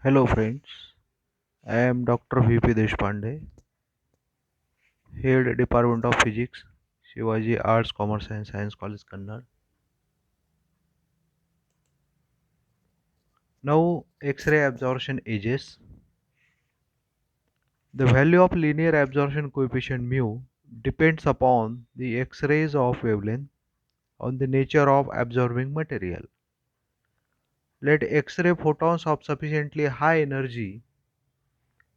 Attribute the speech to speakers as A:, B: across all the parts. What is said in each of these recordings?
A: Hello friends, I am Dr. V.P. Deshpande, Head Department of Physics, Shivaji Arts, Commerce and Science College, Kannada. Now, X-ray absorption ages. The value of linear absorption coefficient mu depends upon the X-rays of wavelength on the nature of absorbing material. Let X-ray photons of sufficiently high energy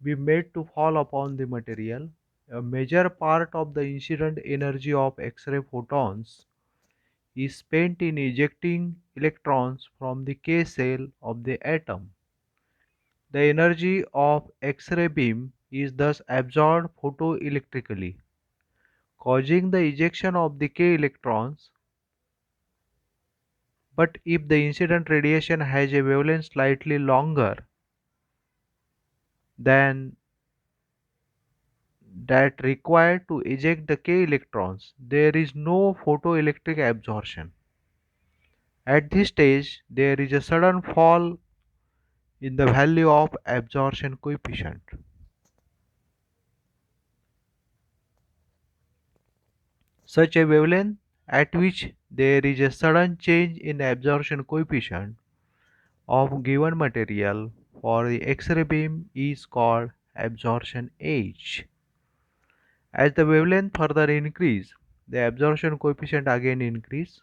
A: be made to fall upon the material. A major part of the incident energy of X-ray photons is spent in ejecting electrons from the K cell of the atom. The energy of X-ray beam is thus absorbed photoelectrically, causing the ejection of the K electrons. But if the incident radiation has a wavelength slightly longer than that required to eject the K electrons, there is no photoelectric absorption. At this stage, there is a sudden fall in the value of absorption coefficient. Such a wavelength at which there is a sudden change in absorption coefficient of given material for the X-ray beam is called absorption age. As the wavelength further increase, the absorption coefficient again increase.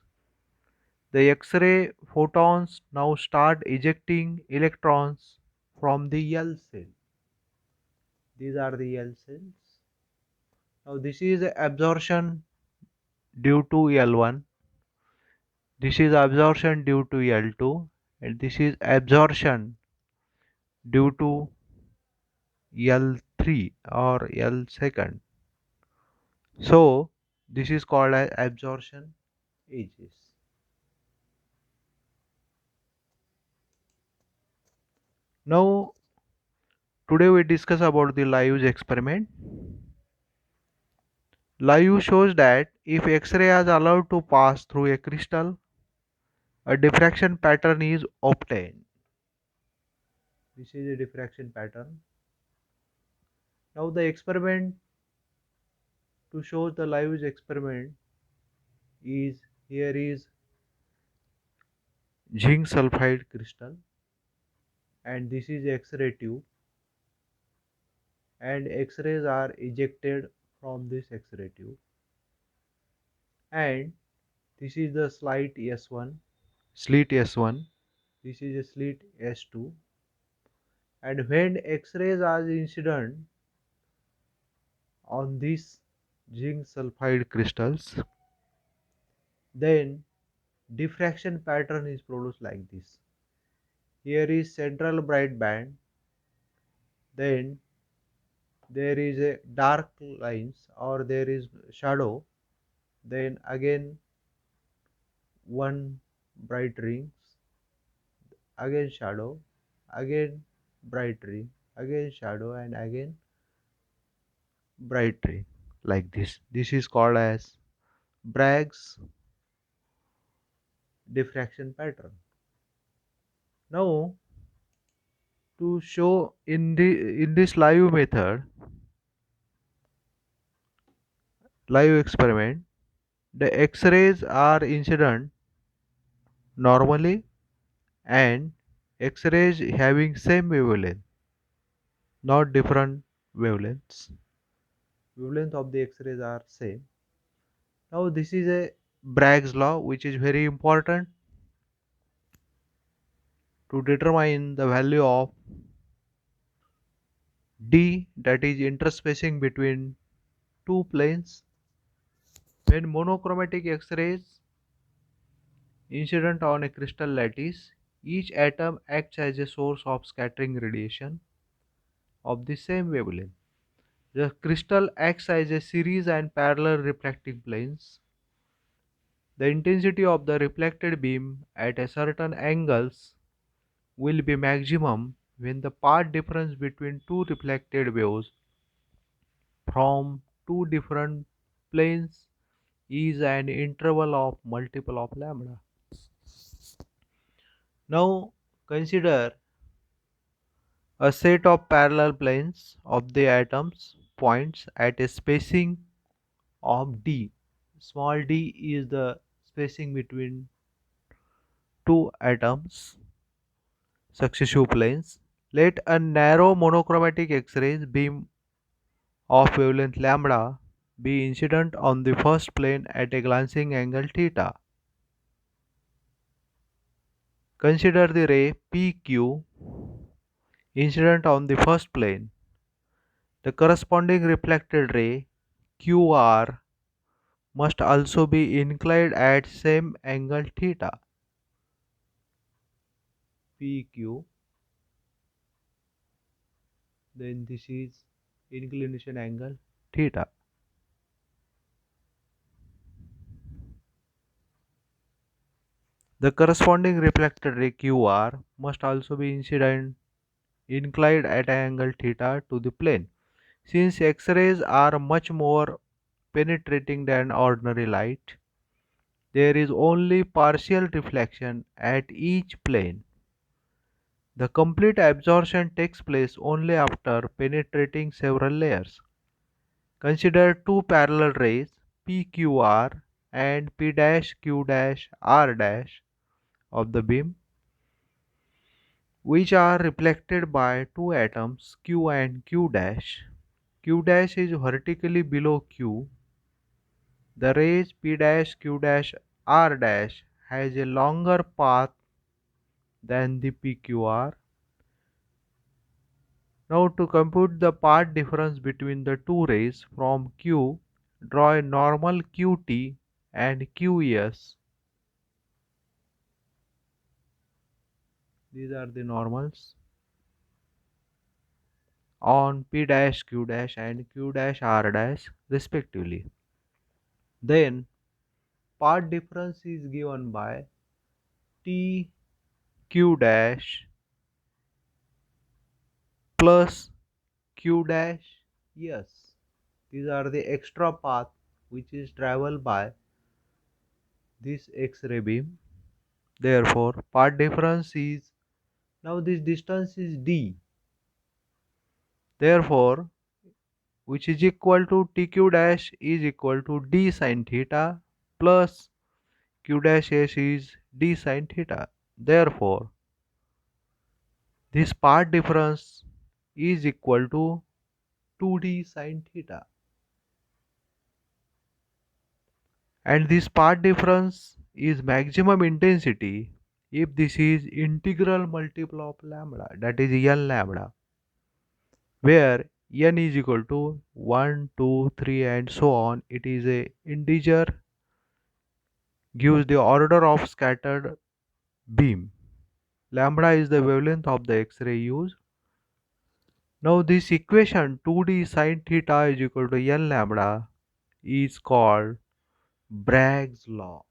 A: The X-ray photons now start ejecting electrons from the L cell. These are the L cells. Now this is absorption due to L1. This is absorption due to L2 and this is absorption due to L3 or L second. So this is called as absorption ages. Now today we discuss about the Layu's experiment. Layu shows that if X-ray is allowed to pass through a crystal, a diffraction pattern is obtained. This is a diffraction pattern. Now the experiment to show the Layu's experiment is here is zinc sulfide crystal and this is X-ray tube and X-rays are ejected from this X-ray tube and this is the slit S1, this is a slit S2 and when X-rays are incident on these zinc sulfide crystals then diffraction pattern is produced like this. Here is central bright band, then there is a dark lines or there is shadow, then again one bright rings, again shadow, again bright ring, again shadow and again bright ring like this. This is called as Bragg's diffraction pattern. Now to show in this live experiment, the X-rays are incident normally and X-rays having same wavelength, not different wavelengths. Wavelength of the X-rays are same. Now this is a Bragg's law which is very important to determine the value of D, that is interspacing between two planes. When monochromatic X-rays incident on a crystal lattice, each atom acts as a source of scattering radiation of the same wavelength. The crystal acts as a series and parallel reflecting planes. The intensity of the reflected beam at a certain angles will be maximum when the path difference between two reflected waves from two different planes is an interval of multiple of lambda. Now consider A set of parallel planes of the atoms points at a spacing of d. Small d is the spacing between two atoms, successive planes. Let a narrow monochromatic X-ray beam of wavelength lambda be incident on the first plane at a glancing angle theta. Consider the ray PQ incident on the first plane. The corresponding reflected ray QR must also be inclined at same angle theta. PQ, then this is inclination angle theta. The corresponding reflected ray QR must also be incident inclined at an angle theta to the plane. Since X-rays are much more penetrating than ordinary light, there is only partial reflection at each plane. The complete absorption takes place only after penetrating several layers. Consider two parallel rays PQR and P'-Q'-R' of the beam, which are reflected by two atoms Q and Q'. Q' is vertically below Q. The rays P'-Q'-R' has a longer path than the PQR. Now to compute the path difference between the two rays from Q, draw a normal QT and QS. These are the normals on P'-Q' and Q'-R' respectively. Then path difference is given by TQ' plus Q'. These are the extra path which is traveled by this X-ray beam. Therefore, path difference is, now this distance is d. Therefore, which is equal to TQ' is equal to d sine theta plus Q'(S) is d sine theta. Therefore, this path difference is equal to 2d sine theta. And this path difference is maximum intensity if this is integral multiple of lambda, that is n lambda, where n is equal to 1, 2, 3 and so on. It is a integer, gives the order of scattered beam. Lambda is the wavelength of the X-ray used. Now this equation 2d sine theta is equal to n lambda is called Bragg's law.